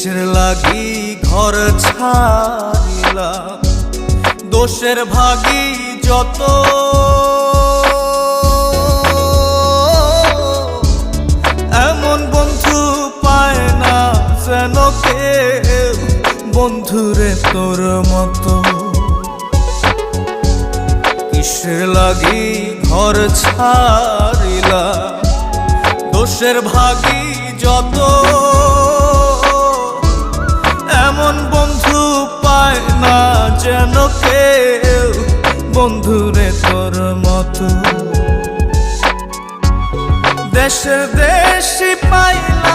কিসের লাগি ঘর ছাড়িলাম, দোষের ভাগী যত, এমন বন্ধু পায় না যেন কেউ, বন্ধুরে তোর মতো। কিসের লাগি ঘর ছাড়িলাম, দোষের ভাগী যত, এমন বন্ধু পায় না যেন কেউ, বন্ধুরে তোর মতো। দেশে দেশি পাইলাম